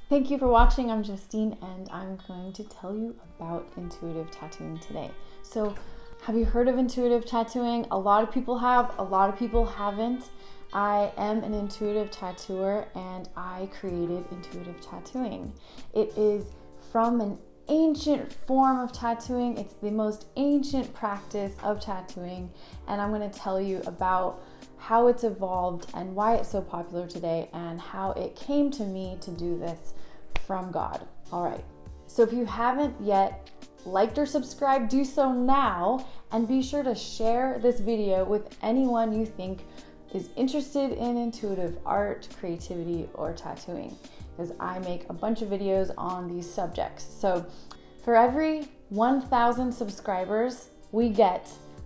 Thank you for watching. I'm Justine and I'm going to tell you about intuitive tattooing today. So, have you heard of intuitive tattooing? A lot of people have, a lot of people haven't. I am an intuitive tattooer and I created intuitive tattooing. It is from an ancient form of tattooing. It's the most ancient practice of tattooing, and I'm going to tell you about how it's evolved and why it's so popular today and how it came to me to do this from God. All right. So if you haven't yet liked or subscribed, do so now, and be sure to share this video with anyone you think is interested in intuitive art, creativity, or tattooing, because I make a bunch of videos on these subjects. So for every 1,000 subscribers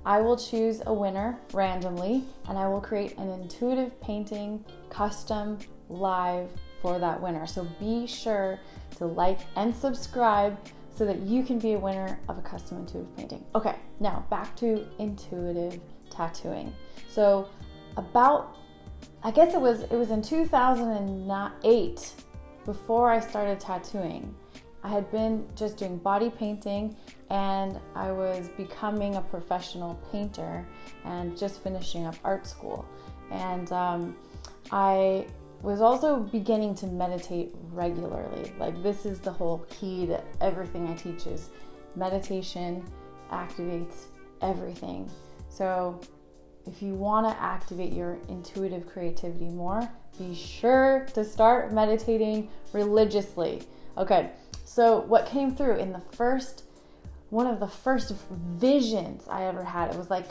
I will choose a winner randomly, and I will create an intuitive painting custom live for that winner. So be sure to like and subscribe so that you can be a winner of a custom intuitive painting. Okay, now back to intuitive tattooing. So I guess it was in 2008, before I started tattooing. I had been just doing body painting and I was becoming a professional painter and just finishing up art school. And I was also beginning to meditate regularly. Like, this is the whole key to everything I teach, is meditation activates everything. So if you want to activate your intuitive creativity more, be sure to start meditating religiously. Okay, so what came through in one of the first visions I ever had, it was like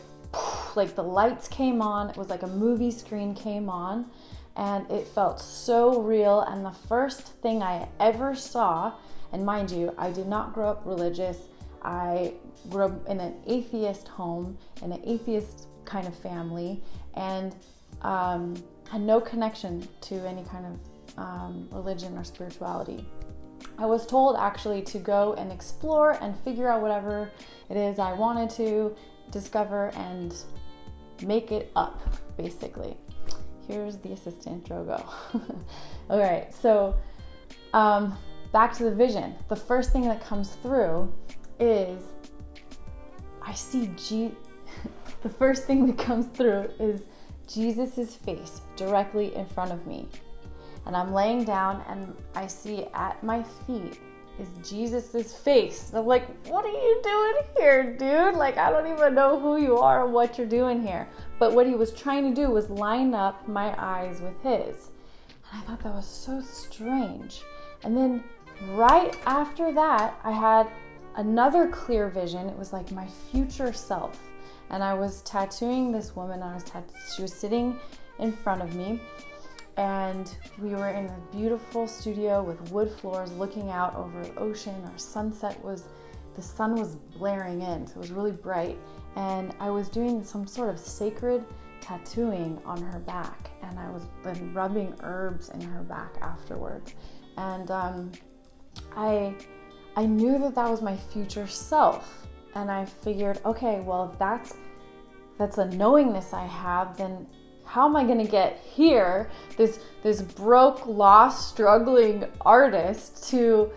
the lights came on, it was like a movie screen came on, and it felt so real. And the first thing I ever saw, and mind you, I did not grow up religious. I grew up in an atheist home, in an atheist kind of family, and had no connection to any kind of religion or spirituality. I was told actually to go and explore and figure out whatever it is I wanted to discover and make it up, basically. Here's the assistant, Drogo. All right, so back to the vision. The first thing that comes through is I see the first thing that comes through is Jesus's face directly in front of me. And I'm laying down and I see at my feet is Jesus's face. And I'm like, what are you doing here, dude? Like, I don't even know who you are or what you're doing here. But what he was trying to do was line up my eyes with his. And I thought that was so strange. And then right after that, I had another clear vision. It was like my future self. And I was tattooing this woman. She was sitting in front of me. And we were in a beautiful studio with wood floors looking out over the ocean. Our the sun was blaring in, so it was really bright. And I was doing some sort of sacred tattooing on her back. And I was then rubbing herbs in her back afterwards. And I knew that was my future self. And I figured, okay, well, if that's a knowingness I have, then how am I going to get here, this broke, lost, struggling artist, to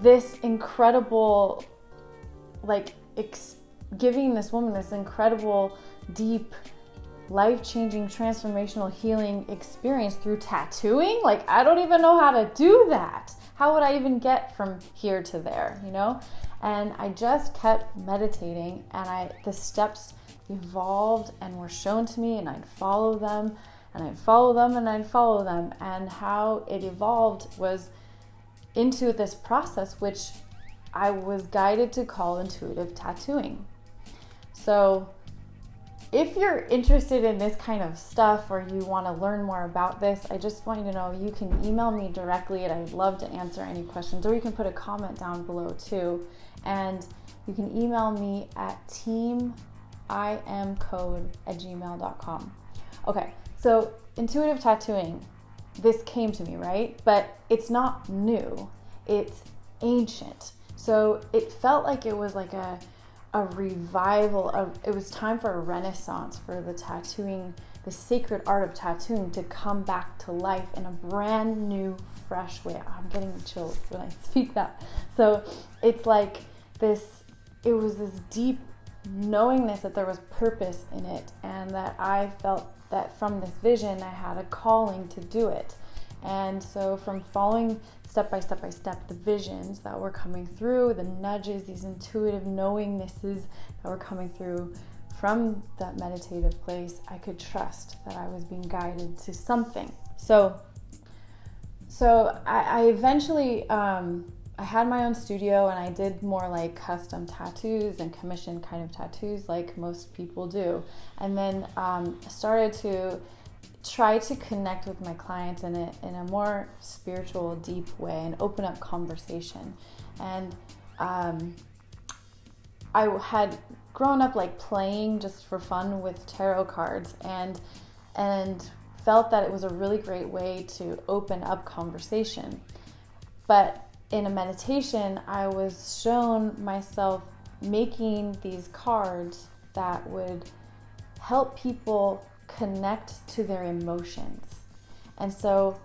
this incredible, giving this woman this incredible, deep, life-changing, transformational, healing experience through tattooing? Like, I don't even know how to do that. How would I even get from here to there, you know? And I just kept meditating, and the steps evolved and were shown to me, and I'd follow them and I'd follow them and I'd follow them. And how it evolved was into this process, which I was guided to call intuitive tattooing. So if you're interested in this kind of stuff, or you want to learn more about this, I just want you to know you can email me directly, and I'd love to answer any questions, or you can put a comment down below too. And you can email me at teamimcode@gmail.com. Okay, so intuitive tattooing, this came to me, right? But it's not new, it's ancient. So it felt like it was like a revival. It was time for a renaissance for the the sacred art of tattooing to come back to life in a brand new, fresh way. I'm getting chills when I speak that. So it's like this, it was this deep knowingness that there was purpose in it, and that I felt that from this vision I had a calling to do it. And so from following step by step the visions that were coming through, the nudges, these intuitive knowingnesses that were coming through from that meditative place, I could trust that I was being guided to something. So I eventually, I had my own studio, and I did more like custom tattoos and commission kind of tattoos like most people do. And then started to try to connect with my clients in a more spiritual, deep way, and open up conversation. And I had grown up like playing just for fun with tarot cards, and felt that it was a really great way to open up conversation. But in a meditation, I was shown myself making these cards that would help people connect to their emotions. And so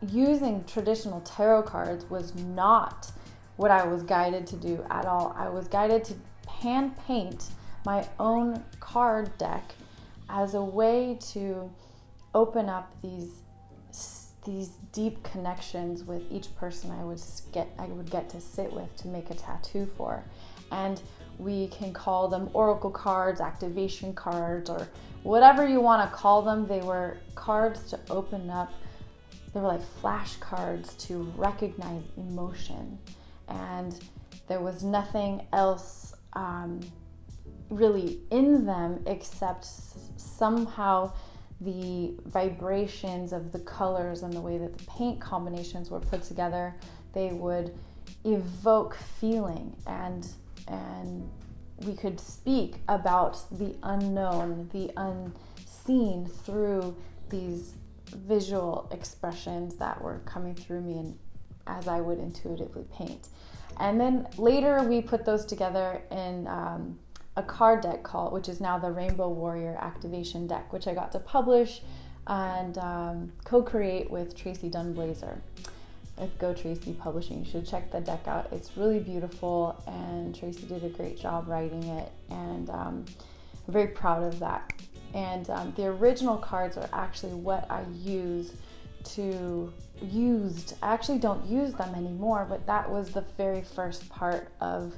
using traditional tarot cards was not what I was guided to do at all. I was guided to hand paint my own card deck as a way to open up these deep connections with each person I would get to sit with to make a tattoo for. And we can call them oracle cards, activation cards, or whatever you want to call them. They were cards to open up. They were like flashcards to recognize emotion. And there was nothing else really in them except somehow the vibrations of the colors and the way that the paint combinations were put together. They would evoke feeling, and we could speak about the unknown, the unseen through these visual expressions that were coming through me, and as I would intuitively paint. And then later we put those together in a card deck which is now the Rainbow Warrior Activation Deck, which I got to publish and co-create with Tracy Dunblazer with Go Tracy Publishing. You should check the deck out. It's really beautiful, and Tracy did a great job writing it, and I'm very proud of that. And the original cards are actually what I used. I actually don't use them anymore, but that was the very first part of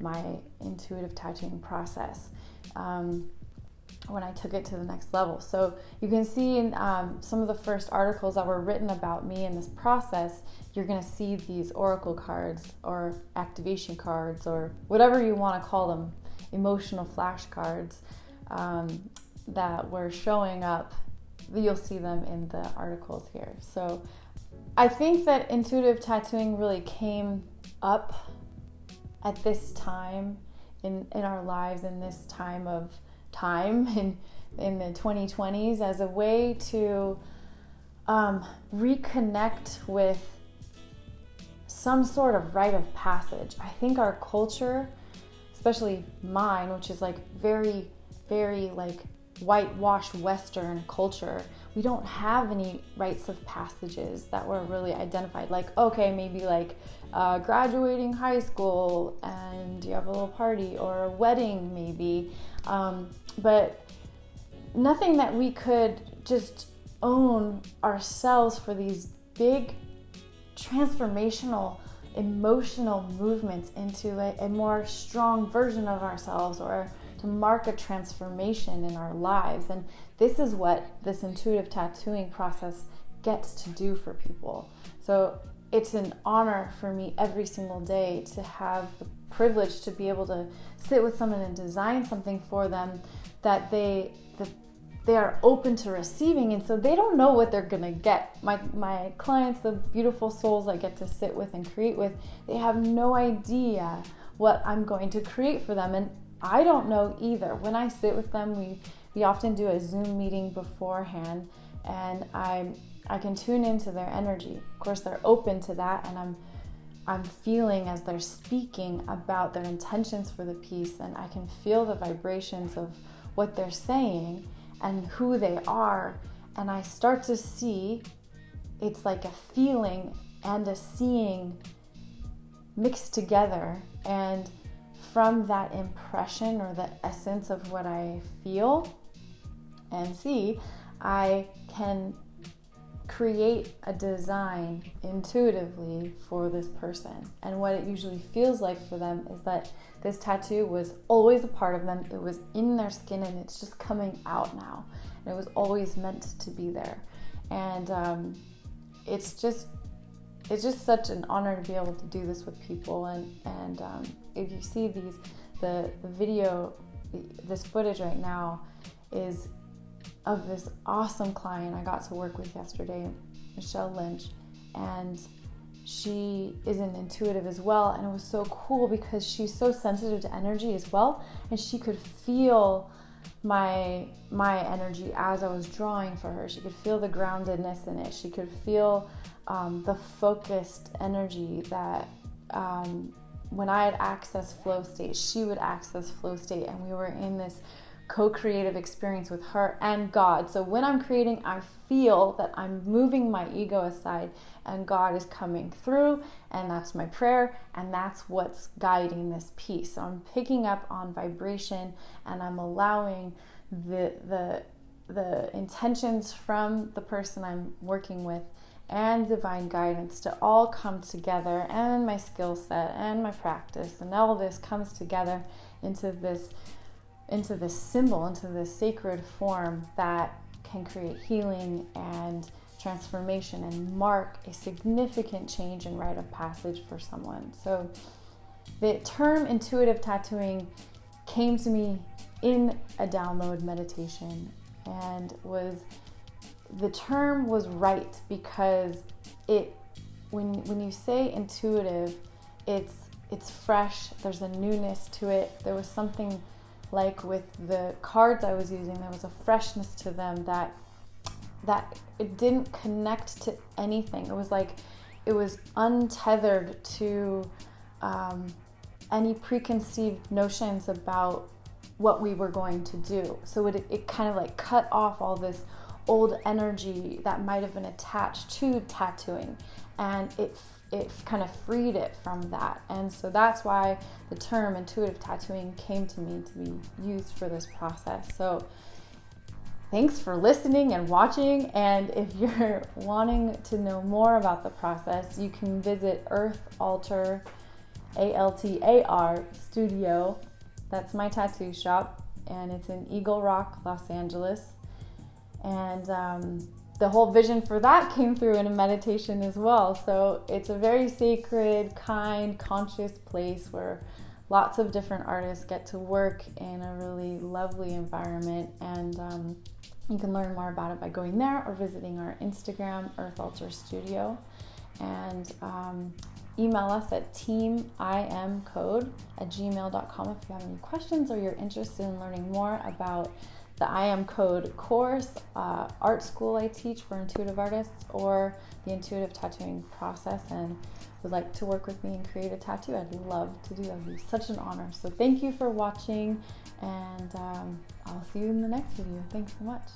my intuitive tattooing process when I took it to the next level. So you can see in some of the first articles that were written about me in this process, you're going to see these oracle cards or activation cards or whatever you want to call them, emotional flashcards that were showing up. You'll see them in the articles here. So I think that intuitive tattooing really came up at this time in our lives, in this time in the 2020s, as a way to reconnect with some sort of rite of passage. I think our culture, especially mine, which is like very, very like whitewashed Western culture, we don't have any rites of passages that were really identified. Like, okay, maybe like graduating high school and you have a little party, or a wedding maybe, but nothing that we could just own ourselves for these big transformational emotional movements into a more strong version of ourselves, or to mark a transformation in our lives. And this is what this intuitive tattooing process gets to do for people. So it's an honor for me every single day to have the privilege to be able to sit with someone and design something for them that they are open to receiving. And so they don't know what they're gonna get. My clients, the beautiful souls I get to sit with and create with, they have no idea what I'm going to create for them, and I don't know either. When I sit with them, we often do a Zoom meeting beforehand, and I can tune into their energy. Of course, they're open to that, and I'm feeling as they're speaking about their intentions for the piece, and I can feel the vibrations of what they're saying. and who they are. And I start to see, it's like a feeling and a seeing mixed together. And from that impression or the essence of what I feel and see, I can create a design intuitively for this person. And what it usually feels like for them is that this tattoo was always a part of them. It was in their skin and it's just coming out now. And it was always meant to be there. And it's just such an honor to be able to do this with people. And if you see the video, this footage right now is of this awesome client I got to work with yesterday, Michelle Lynch, and she is an intuitive as well. And it was so cool because she's so sensitive to energy as well, and she could feel my energy as I was drawing for her. She could feel the groundedness in it. She could feel the focused energy that when I had accessed flow state, she would access flow state, and we were in this co-creative experience with her and God. So when I'm creating, I feel that I'm moving my ego aside and God is coming through, and that's my prayer, and that's what's guiding this piece. So I'm picking up on vibration, and I'm allowing the intentions from the person I'm working with and divine guidance to all come together, and my skill set and my practice, and all this comes together into this symbol, into this sacred form that can create healing and transformation and mark a significant change and rite of passage for someone. So the term intuitive tattooing came to me in a download meditation, and the term was right because when you say intuitive, it's fresh, there's a newness to it. There was something like with the cards I was using, there was a freshness to them that it didn't connect to anything. It was like it was untethered to any preconceived notions about what we were going to do. So it kind of like cut off all this old energy that might have been attached to tattooing, and it kind of freed it from that. And so that's why the term intuitive tattooing came to me to be used for this process. So thanks for listening and watching. And if you're wanting to know more about the process, you can visit Earth Altar, ALTAR Studio. That's my tattoo shop, and it's in Eagle Rock, Los Angeles. And the whole vision for that came through in a meditation as well. So it's a very sacred, kind, conscious place where lots of different artists get to work in a really lovely environment. And you can learn more about it by going there or visiting our Instagram, Earth Altar Studio. And email us at teamimcode@gmail.com if you have any questions or you're interested in learning more about the I Am Code course, art school I teach for intuitive artists, or the intuitive tattooing process, and would like to work with me and create a tattoo. I'd love to do that. It would be such an honor. So thank you for watching, and I'll see you in the next video. Thanks so much.